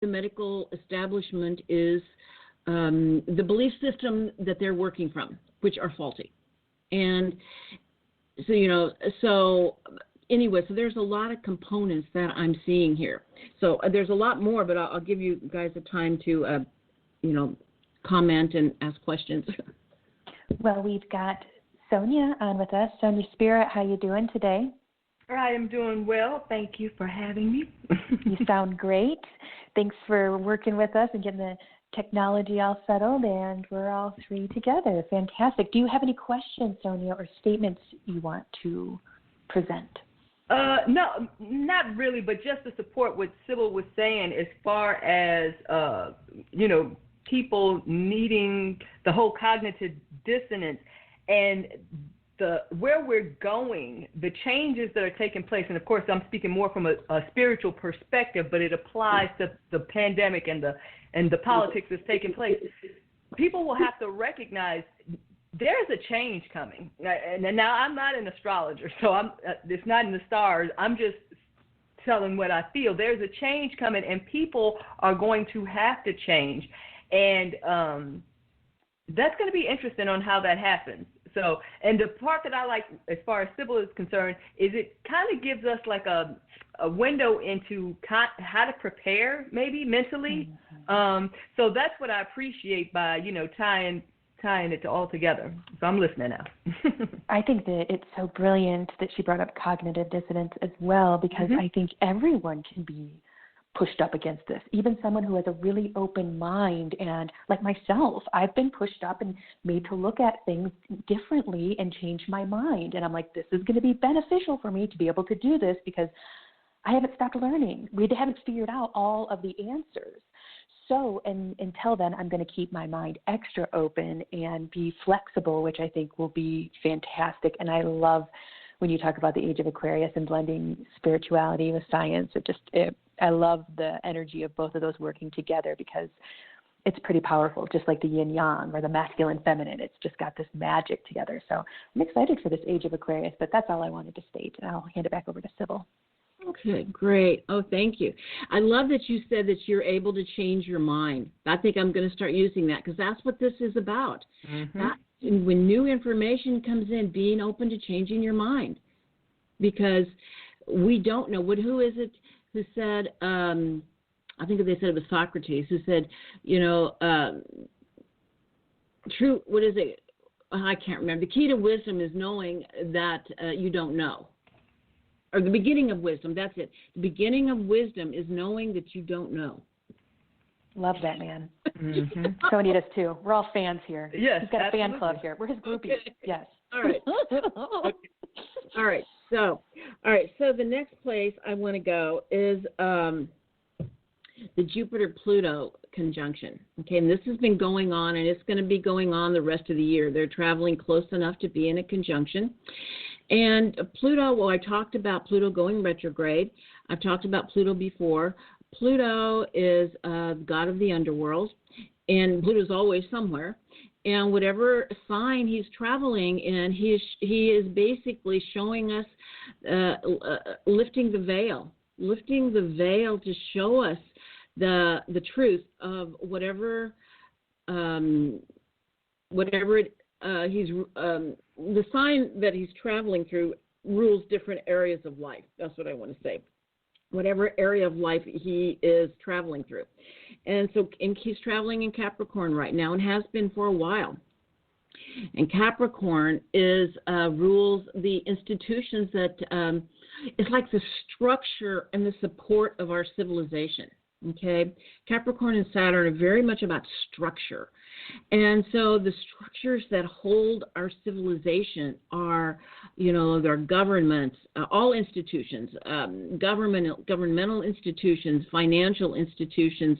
the medical establishment is the belief system that they're working from, which are faulty. And so anyway, so there's a lot of components that I'm seeing here. So there's a lot more, but I'll give you guys the time to, comment and ask questions. Well, we've got Sonya on with us. Sonya Spirit, how you doing today? I am doing well. Thank you for having me. You sound great. Thanks for working with us and getting the technology all settled, and we're all three together. Fantastic. Do you have any questions, Sonya, or statements you want to present? No, not really, but just to support what Sibyl was saying as far as, people needing the whole cognitive dissonance and where we're going, the changes that are taking place, and of course I'm speaking more from a spiritual perspective, but it applies to the pandemic and the politics that's taking place. People will have to recognize there's a change coming. And now I'm not an astrologer, so it's not in the stars. I'm just telling what I feel. There's a change coming, and people are going to have to change. And that's going to be interesting on how that happens. So, and the part that I like as far as Sibyl is concerned is it kind of gives us like a window into how to prepare maybe mentally. So that's what I appreciate by, tying it all together. So I'm listening now. I think that it's so brilliant that she brought up cognitive dissonance as well, because I think everyone can be pushed up against this, even someone who has a really open mind. And like myself, I've been pushed up and made to look at things differently and change my mind. And I'm like, this is going to be beneficial for me to be able to do this, because I haven't stopped learning. We haven't figured out all of the answers. So until then, I'm going to keep my mind extra open and be flexible, which I think will be fantastic. And I love when you talk about the age of Aquarius and blending spirituality with science. I love the energy of both of those working together, because it's pretty powerful, just like the yin yang or the masculine feminine. It's just got this magic together. So I'm excited for this age of Aquarius, but that's all I wanted to state. And I'll hand it back over to Sibyl. Okay, great. Oh, thank you. I love that you said that you're able to change your mind. I think I'm going to start using that, because that's what this is about. When new information comes in, being open to changing your mind, because we don't know. Who is it who said, I think they said it was Socrates, who said, true, what is it? I can't remember. The key to wisdom is knowing that you don't know. Or the beginning of wisdom, that's it. The beginning of wisdom is knowing that you don't know. Love that, man. Sonya does too. We're all fans here. Yes, he's got absolutely. a fan club here. We're his groupies. Okay. Yes. All right. Okay. All right. So the next place I want to go is the Jupiter-Pluto conjunction. Okay, and this has been going on, and it's going to be going on the rest of the year. They're traveling close enough to be in a conjunction. And Pluto, well, I talked about Pluto going retrograde. I've talked about Pluto before. Pluto is god of the underworld, and Pluto's always somewhere. And whatever sign he's traveling in, he is basically showing us, lifting the veil to show us the truth of whatever the sign that he's traveling through rules different areas of life. That's what I want to say. Whatever area of life he is traveling through. And he's traveling in Capricorn right now and has been for a while. And Capricorn rules the institutions that it's like the structure and the support of our civilization. Okay, Capricorn and Saturn are very much about structure. And so the structures that hold our civilization are, their governments, all institutions, governmental institutions, financial institutions,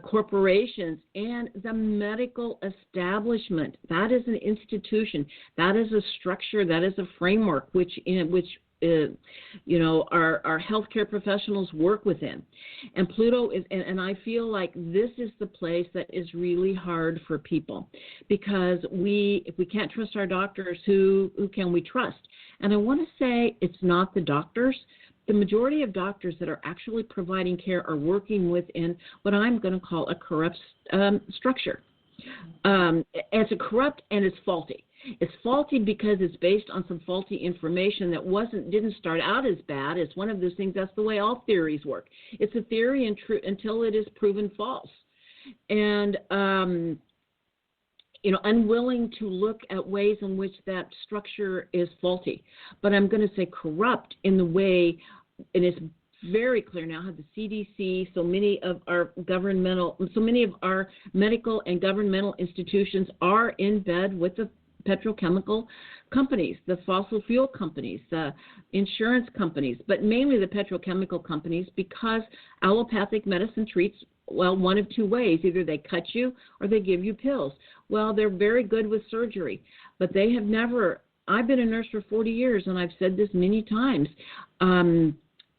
corporations, and the medical establishment. That is an institution. That is a structure. That is a framework which our healthcare professionals work within. And Pluto is, and I feel like this is the place that is really hard for people, because if we can't trust our doctors, who can we trust? And I want to say it's not the doctors, the majority of doctors that are actually providing care are working within what I'm going to call a corrupt structure. And it's a corrupt and it's faulty. It's faulty because it's based on some faulty information that didn't start out as bad. It's one of those things. That's the way all theories work. It's a theory until it is proven false. And unwilling to look at ways in which that structure is faulty. But I'm going to say corrupt in the way, and it's very clear now how the CDC, so many of our medical and governmental institutions are in bed with the petrochemical companies, the fossil fuel companies, the insurance companies, but mainly the petrochemical companies, because allopathic medicine treats, well, one of two ways. Either they cut you or they give you pills. Well, they're very good with surgery, but they have never, I've been a nurse for 40 years, and I've said this many times,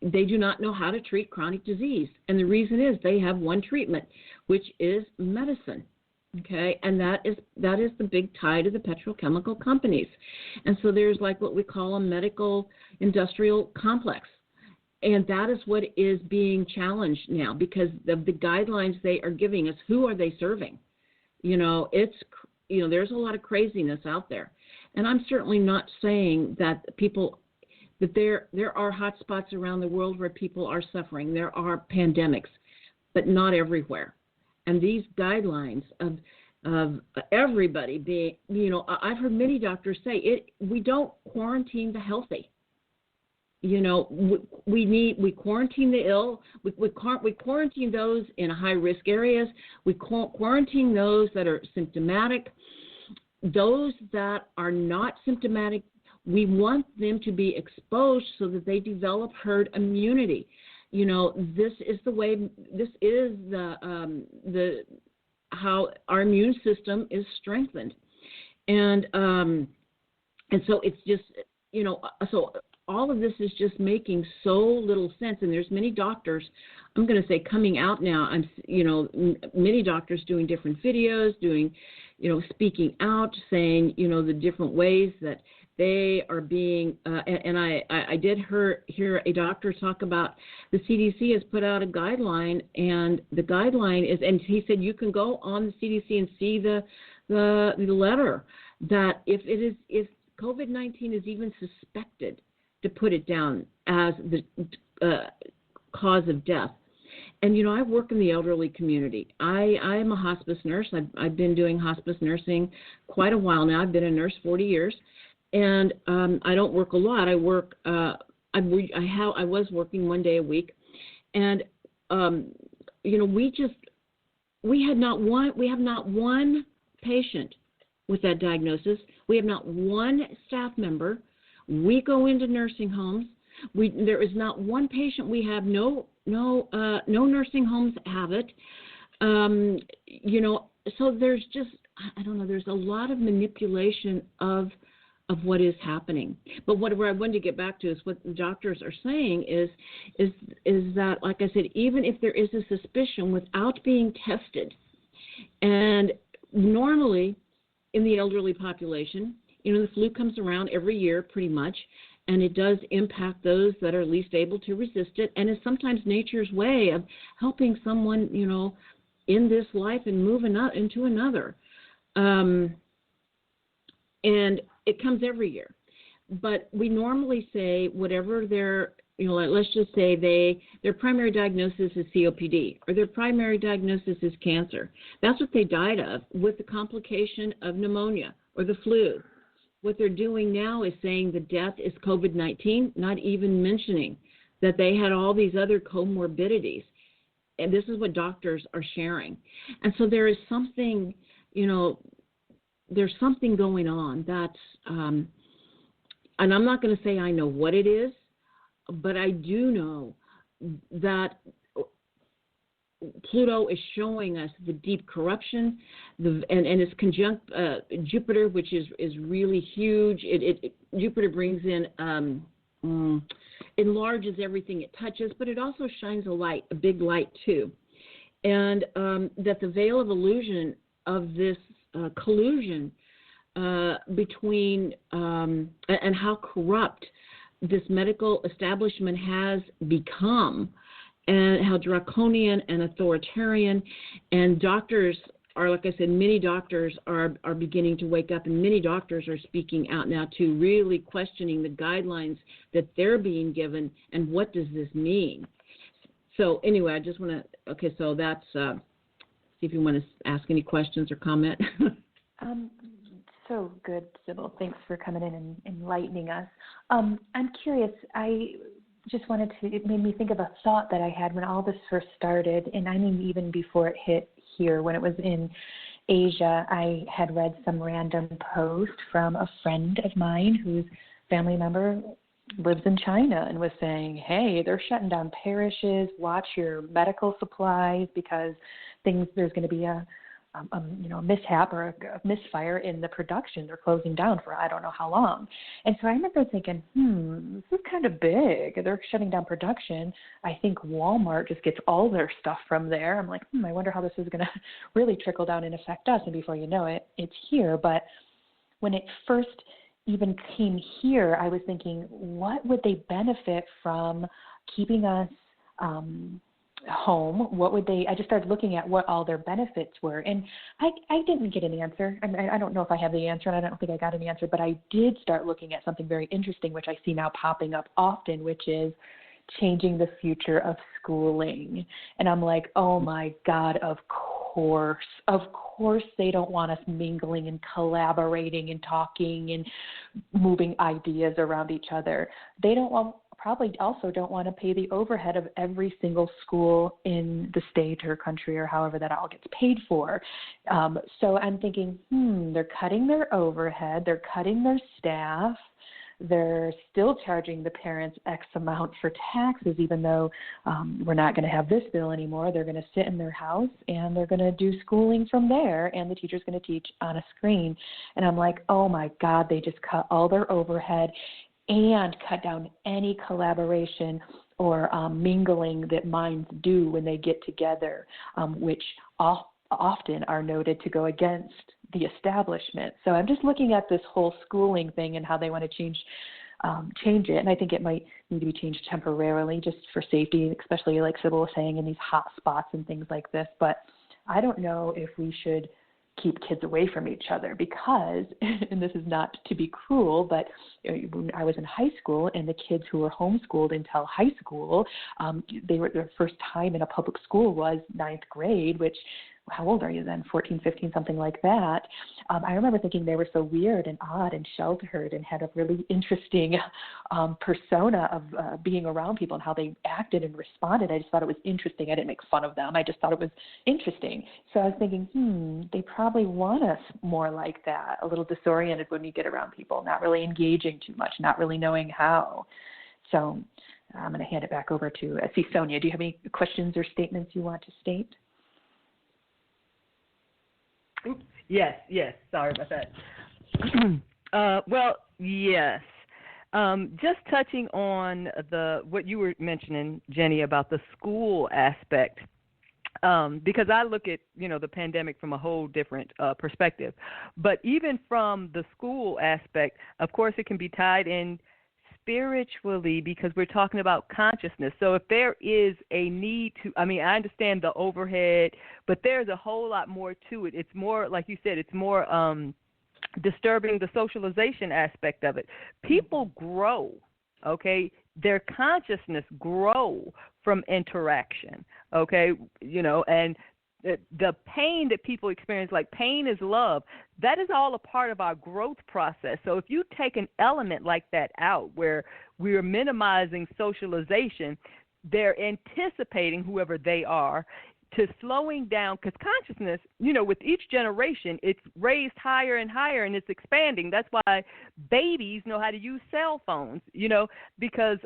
they do not know how to treat chronic disease. And the reason is they have one treatment, which is medicine. Okay, and that is the big tie to the petrochemical companies. And so there's like what we call a medical industrial complex. And that is what is being challenged now because of the guidelines they are giving us. Who are they serving? There's a lot of craziness out there. And I'm certainly not saying that there are hot spots around the world where people are suffering. There are pandemics, but not everywhere. And these guidelines of everybody being, I've heard many doctors say we don't quarantine the healthy. We quarantine the ill. We quarantine those in high risk areas. We quarantine those that are symptomatic. Those that are not symptomatic, we want them to be exposed so that they develop herd immunity. This is the way. This is the how our immune system is strengthened, and so it's just so all of this is just making so little sense. And there's many doctors, I'm going to say, coming out now. Many doctors doing different videos, speaking out, saying the different ways that they are being, and I did hear a doctor talk about the CDC has put out a guideline, and the guideline is, and he said you can go on the CDC and see the letter that if COVID-19 is even suspected, to put it down as the cause of death. And I work in the elderly community. I am a hospice nurse. I've been doing hospice nursing quite a while now. I've been a nurse 40 years. And I don't work a lot. I work. I was working one day a week, and we have not one patient with that diagnosis. We have not one staff member. We go into nursing homes. There is not one patient. We have no nursing homes have it. So there's just, I don't know. There's a lot of manipulation of what is happening. But where I wanted to get back to is what the doctors are saying is that, like I said, even if there is a suspicion without being tested, and normally in the elderly population, the flu comes around every year pretty much, and it does impact those that are least able to resist it, and it's sometimes nature's way of helping someone, in this life and moving into another. And it comes every year. But we normally say whatever their, let's just say their primary diagnosis is COPD or their primary diagnosis is cancer. That's what they died of with the complication of pneumonia or the flu. What they're doing now is saying the death is COVID-19, not even mentioning that they had all these other comorbidities. And this is what doctors are sharing. And so there is something, there's something going on that's, and I'm not going to say I know what it is, but I do know that Pluto is showing us the deep corruption, and it's conjunct Jupiter, which is really huge. Jupiter brings in, enlarges everything it touches, but it also shines a big light too. And that the veil of illusion of this collusion between and how corrupt this medical establishment has become, and how draconian and authoritarian, and doctors are, like I said, many doctors are beginning to wake up, and many doctors are speaking out now too, really questioning the guidelines that they're being given and what does this mean. So anyway, I just want to, okay, so that's, see if you want to ask any questions or comment. So good, Sibyl. Thanks for coming in and enlightening us. I'm curious, I just wanted to, it made me think of a thought that I had when all this first started, and I mean even before it hit here, when it was in Asia, I had read some random post from a friend of mine whose family member lives in China and was saying, hey, they're shutting down parishes, watch your medical supplies because there's going to be a mishap or a misfire in the production. They're closing down for I don't know how long. And so I remember thinking, this is kind of big. They're shutting down production. I think Walmart just gets all their stuff from there. I'm like, I wonder how this is going to really trickle down and affect us. And before you know it, it's here. But when it first even came here, I was thinking, what would they benefit from keeping us home? What would they, I just started looking at what all their benefits were, and I didn't get an answer. I don't know if I have the answer, and I don't think I got an answer, but I did start looking at something very interesting, which I see now popping up often, which is changing the future of schooling. And I'm like, oh my God, of course they don't want us mingling and collaborating and talking and moving ideas around each other. They probably also don't want to pay the overhead of every single school in the state or country or however that all gets paid for. So I'm thinking, they're cutting their overhead, they're cutting their staff, they're still charging the parents X amount for taxes, even though we're not going to have this bill anymore. They're going to sit in their house and they're going to do schooling from there, and the teacher's going to teach on a screen. And I'm like, oh my God, they just cut all their overhead and cut down any collaboration or mingling that minds do when they get together, which often are noted to go against the establishment. So I'm just looking at this whole schooling thing and how they want to change it. And I think it might need to be changed temporarily just for safety, especially like Sibyl was saying, in these hot spots and things like this. But I don't know if we should keep kids away from each other because, and this is not to be cruel, but when I was in high school and the kids who were homeschooled until high school, their first time in a public school was 9th grade, which, how old are you then? 14, 15, something like that. I remember thinking they were so weird and odd and sheltered and had a really interesting persona of being around people and how they acted and responded. I just thought it was interesting. I didn't make fun of them. I just thought it was interesting. So I was thinking, they probably want us more like that, a little disoriented when we get around people, not really engaging too much, not really knowing how. So I'm going to hand it back over to Sonya. Do you have any questions or statements you want to state? Oops. Yes. Sorry about that. Well, yes. Just touching on what you were mentioning, Jennie, about the school aspect, because I look at the pandemic from a whole different perspective. But even from the school aspect, of course, it can be tied in spiritually because we're talking about consciousness. So if there is a need to, I understand the overhead, but there's a whole lot more to it. It's more, like you said, it's more disturbing the socialization aspect of it. People grow, okay? Their consciousness grow from interaction, okay? And the pain that people experience, like pain is love, that is all a part of our growth process. So if you take an element like that out where we're minimizing socialization, they're anticipating, whoever they are, to slowing down, because consciousness, with each generation, it's raised higher and higher and it's expanding. That's why babies know how to use cell phones, because,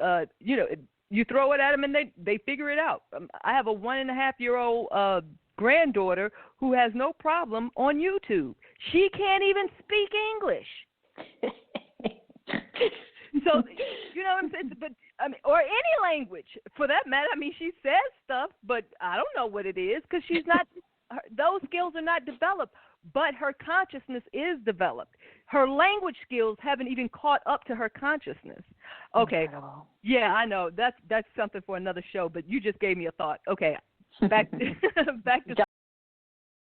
you throw it at them and they figure it out. I have a 1.5-year-old granddaughter who has no problem on YouTube. She can't even speak English. So, what I'm saying? But or any language for that matter. She says stuff, but I don't know what it is because she's not. Those skills are not developed, but her consciousness is developed. her language skills haven't even caught up to her consciousness. Okay. Incredible. Yeah, I know. That's something for another show, but you just gave me a thought. Okay. Back to